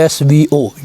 SVO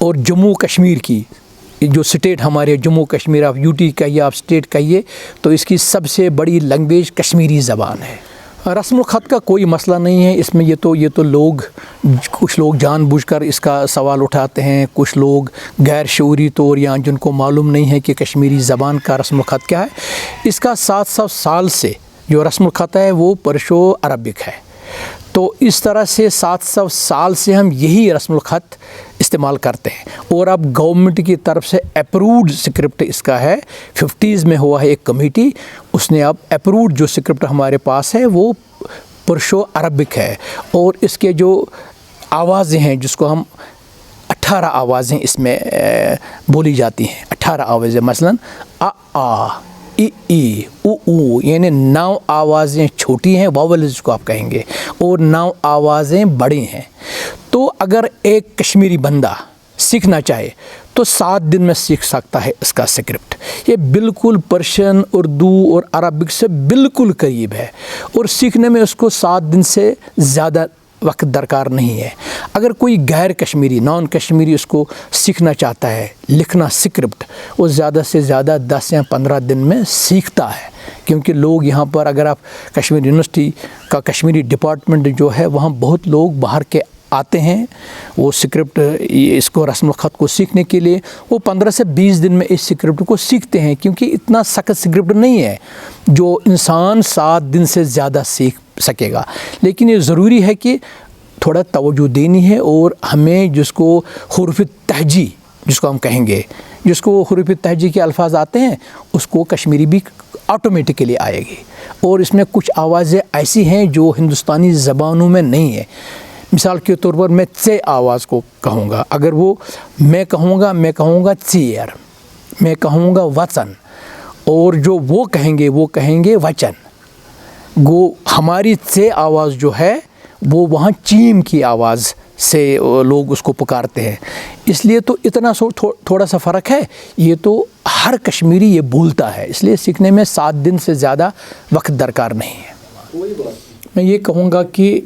اور جموں کشمیر کی جو اسٹیٹ ہمارے جموں کشمیر، آپ یو ٹی کہیے، آپ اسٹیٹ کہیے، تو اس کی سب سے بڑی لینگویج کشمیری زبان ہے۔ رسم الخط کا کوئی مسئلہ نہیں ہے اس میں، یہ تو لوگ، کچھ لوگ جان بوجھ کر اس کا سوال اٹھاتے ہیں، کچھ لوگ غیر شعوری طور یا جن کو معلوم نہیں ہے کہ کشمیری زبان کا رسم الخط کیا ہے۔ اس کا 700 سال سے جو رسم الخط ہے وہ پرشو عربک ہے، تو اس طرح سے 700 سال سے ہم یہی رسم الخط استعمال کرتے ہیں، اور اب گورنمنٹ کی طرف سے اپروڈ سکرپٹ اس کا ہے۔ 50s میں ہوا ہے ایک کمیٹی، اس نے اب اپروڈ جو سکرپٹ ہمارے پاس ہے وہ پرشو عربک ہے، اور اس کے جو آوازیں ہیں جس کو ہم 18 آوازیں اس میں بولی جاتی ہیں، 18 آوازیں، مثلاً آ ای او، یعنی 9 آوازیں چھوٹی ہیں، واولز کو آپ کہیں گے، اور 9 آوازیں بڑی ہیں۔ تو اگر ایک کشمیری بندہ سیکھنا چاہے تو 7 دن میں سیکھ سکتا ہے اس کا سکرپٹ۔ یہ بالکل پرشین، اردو اور عربک سے بالکل قریب ہے، اور سیکھنے میں اس کو 7 دن سے زیادہ وقت درکار نہیں ہے۔ اگر کوئی غیر کشمیری، نان کشمیری اس کو سیکھنا چاہتا ہے لکھنا سکرپٹ، وہ زیادہ سے زیادہ 10 یا 15 دن میں سیکھتا ہے، کیونکہ لوگ یہاں پر، اگر آپ کشمیر یونیورسٹی کا کشمیری ڈپارٹمنٹ جو ہے وہاں بہت لوگ باہر کے آتے ہیں، وہ سکرپٹ، اس کو رسم الخط کو سیکھنے کے لیے وہ 15 سے 20 دن میں اس سکرپٹ کو سیکھتے ہیں، کیونکہ اتنا سخت سکرپٹ نہیں ہے جو انسان 7 دن سے زیادہ سیکھ سکے گا۔ لیکن یہ ضروری ہے کہ تھوڑا توجہ دینی ہے، اور ہمیں جس کو حروف تہجی جس کو ہم کہیں گے، جس کو حروف تہجی کے الفاظ آتے ہیں، اس کو کشمیری بھی آٹومیٹکلی آئے گی، اور اس میں کچھ آوازیں ایسی ہیں جو ہندوستانی زبانوں میں نہیں ہے۔ مثال کے طور پر میں څ آواز کو کہوں گا، اگر وہ میں کہوں گا څیر، میں کہوں گا وچن، اور جو وہ کہیں گے وچن۔ گو ہماری څ آواز جو ہے وہ وہاں چیم کی آواز سے لوگ اس کو پکارتے ہیں، اس لیے تو اتنا تھوڑا سا فرق ہے۔ یہ تو ہر کشمیری یہ بولتا ہے، اس لیے سیکھنے میں 7 دن سے زیادہ وقت درکار نہیں ہے۔ میں یہ کہوں گا کہ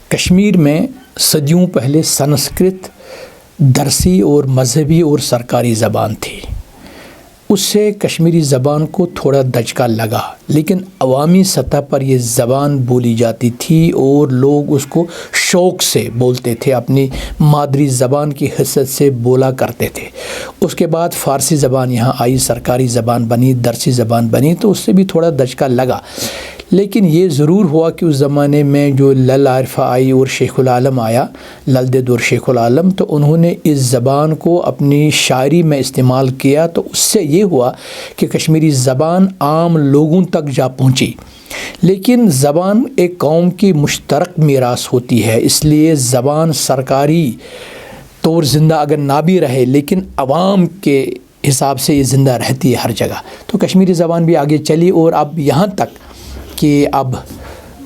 کشمیر میں صدیوں پہلے سنسکرت درسی اور مذہبی اور سرکاری زبان تھی، اس سے کشمیری زبان کو تھوڑا دھچکا لگا، لیکن عوامی سطح پر یہ زبان بولی جاتی تھی اور لوگ اس کو شوق سے بولتے تھے، اپنی مادری زبان کی حیثیت سے بولا کرتے تھے۔ اس کے بعد فارسی زبان یہاں آئی، سرکاری زبان بنی، درسی زبان بنی، تو اس سے بھی تھوڑا دھچکا لگا۔ لیکن یہ ضرور ہوا کہ اس زمانے میں جو لل عارفہ آئی اور شیخ العالم آیا، لل دید اور شیخ العالم، تو انہوں نے اس زبان کو اپنی شاعری میں استعمال کیا، تو اس سے یہ ہوا کہ کشمیری زبان عام لوگوں تک جا پہنچی۔ لیکن زبان ایک قوم کی مشترک میراث ہوتی ہے، اس لیے زبان سرکاری طور زندہ اگر نہ بھی رہے لیکن عوام کے حساب سے یہ زندہ رہتی ہے ہر جگہ۔ تو کشمیری زبان بھی آگے چلی، اور اب یہاں تک کہ اب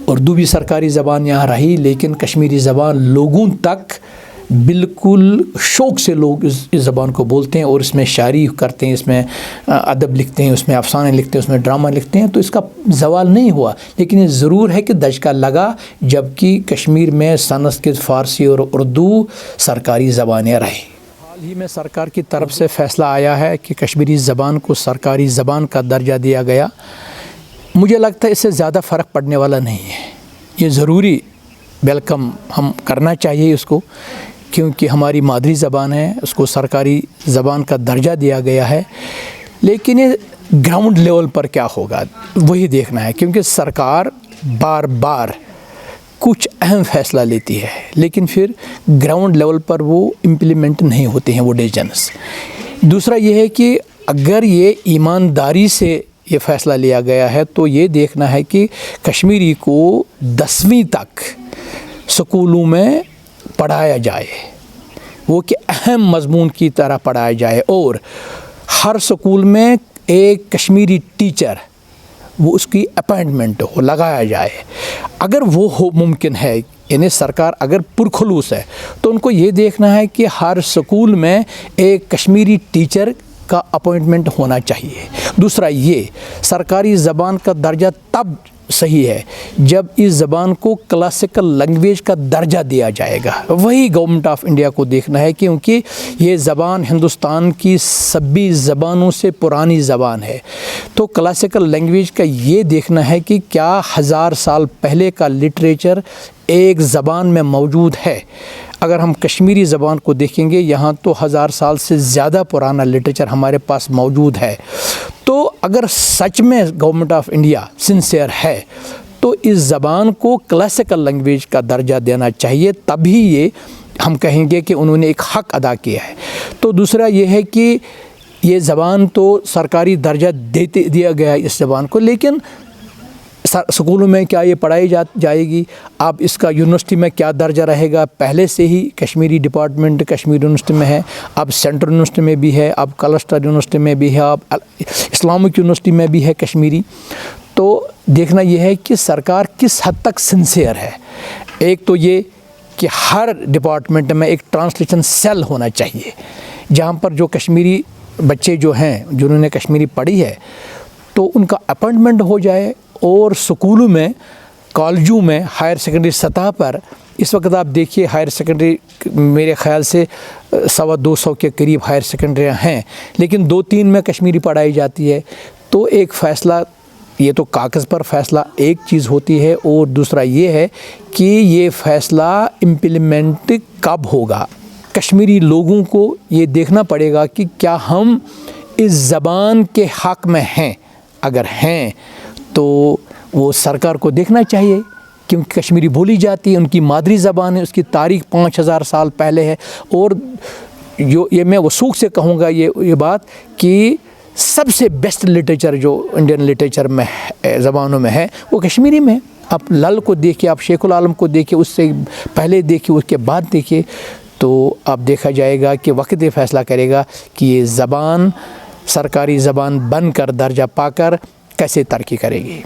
اردو بھی سرکاری زبان یہاں رہی، لیکن کشمیری زبان لوگوں تک بالکل شوق سے لوگ اس زبان کو بولتے ہیں، اور اس میں شاعری کرتے ہیں، اس میں ادب لکھتے ہیں، اس میں افسانے لکھتے ہیں، اس میں ڈرامہ لکھتے ہیں، تو اس کا زوال نہیں ہوا۔ لیکن یہ ضرور ہے کہ دھچکا لگا جبکہ کشمیر میں سنسکرت، فارسی اور اردو سرکاری زبانیں رہیں۔ حال ہی میں سرکار کی طرف سے فیصلہ آیا ہے کہ کشمیری زبان کو سرکاری زبان کا درجہ دیا گیا۔ مجھے لگتا ہے اس سے زیادہ فرق پڑنے والا نہیں ہے، یہ ضروری ویلکم ہم کرنا چاہیے اس کو، کیونکہ ہماری مادری زبان ہے، اس کو سرکاری زبان کا درجہ دیا گیا ہے۔ لیکن یہ گراؤنڈ لیول پر کیا ہوگا وہی دیکھنا ہے، کیونکہ سرکار بار بار کچھ اہم فیصلہ لیتی ہے، لیکن پھر گراؤنڈ لیول پر وہ امپلیمنٹ نہیں ہوتے ہیں وہ ڈیسیژنز۔ دوسرا یہ ہے کہ اگر یہ ایمانداری سے یہ فیصلہ لیا گیا ہے تو یہ دیکھنا ہے کہ کشمیری کو 10ویں تک سکولوں میں پڑھایا جائے، وہ کہ اہم مضمون کی طرح پڑھایا جائے، اور ہر سکول میں ایک کشمیری ٹیچر وہ اس کی اپائنٹمنٹ ہو، لگایا جائے۔ اگر وہ ممکن ہے، یعنی سرکار اگر پرخلوص ہے، تو ان کو یہ دیکھنا ہے کہ ہر سکول میں ایک کشمیری ٹیچر کا اپوائنٹمنٹ ہونا چاہیے۔ دوسرا یہ سرکاری زبان کا درجہ تب صحیح ہے جب اس زبان کو کلاسیکل لینگویج کا درجہ دیا جائے گا، وہی گورنمنٹ آف انڈیا کو دیکھنا ہے، کیونکہ یہ زبان ہندوستان کی سبھی زبانوں سے پرانی زبان ہے۔ تو کلاسیکل لینگویج کا یہ دیکھنا ہے کہ کیا 1000 سال پہلے کا لٹریچر ایک زبان میں موجود ہے۔ اگر ہم کشمیری زبان کو دیکھیں گے، یہاں تو 1000 سال سے زیادہ پرانا لٹریچر ہمارے پاس موجود ہے۔ تو اگر سچ میں گورنمنٹ آف انڈیا سنسیئر ہے تو اس زبان کو کلاسیکل لینگویج کا درجہ دینا چاہیے، تبھی یہ ہم کہیں گے کہ انہوں نے ایک حق ادا کیا ہے۔ تو دوسرا یہ ہے کہ یہ زبان تو سرکاری درجہ دیا گیا ہے اس زبان کو، لیکن سکولوں میں کیا یہ پڑھائی جائے گی؟ اب اس کا یونیورسٹی میں کیا درجہ رہے گا؟ پہلے سے ہی کشمیری ڈپارٹمنٹ کشمیر یونیورسٹی میں ہے، اب سینٹرل یونیورسٹی میں بھی ہے، اب کلسٹر یونیورسٹی میں بھی ہے، اب اسلامک یونیورسٹی میں بھی ہے کشمیری۔ تو دیکھنا یہ ہے کہ سرکار کس حد تک سنسیئر ہے۔ ایک تو یہ کہ ہر ڈپارٹمنٹ میں ایک ٹرانسلیشن سیل ہونا چاہیے، جہاں پر جو کشمیری بچے جو ہیں جنہوں نے کشمیری پڑھی ہے تو ان کا اپائنٹمنٹ ہو جائے، اور سکولوں میں، کالجوں میں، ہائر سیکنڈری سطح پر اس وقت آپ دیکھیے ہائر سیکنڈری میرے خیال سے 125 کے قریب ہائر سیکنڈریاں ہیں، لیکن 2-3 میں کشمیری پڑھائی جاتی ہے۔ تو ایک فیصلہ، یہ تو کاغذ پر فیصلہ ایک چیز ہوتی ہے، اور دوسرا یہ ہے کہ یہ فیصلہ امپلیمنٹ کب ہوگا۔ کشمیری لوگوں کو یہ دیکھنا پڑے گا کہ کیا ہم اس زبان کے حق میں ہیں۔ اگر ہیں تو وہ سرکار کو دیکھنا چاہیے، کیونکہ کشمیری بولی جاتی ہے، ان کی مادری زبان ہے، اس کی تاریخ 5000 سال پہلے ہے۔ اور یہ میں وثوق سے کہوں گا یہ بات کہ سب سے بیسٹ لٹریچر جو انڈین لٹریچر میں زبانوں میں ہے وہ کشمیری میں۔ آپ لل کو دیکھیے، آپ شیخ العالم کو دیکھیے، اس سے پہلے دیکھیے، اس کے بعد دیکھیے، تو آپ دیکھا جائے گا کہ وقت یہ فیصلہ کرے گا کہ یہ زبان سرکاری زبان بن کر درجہ پا کر کیسے ترقی کرے گی۔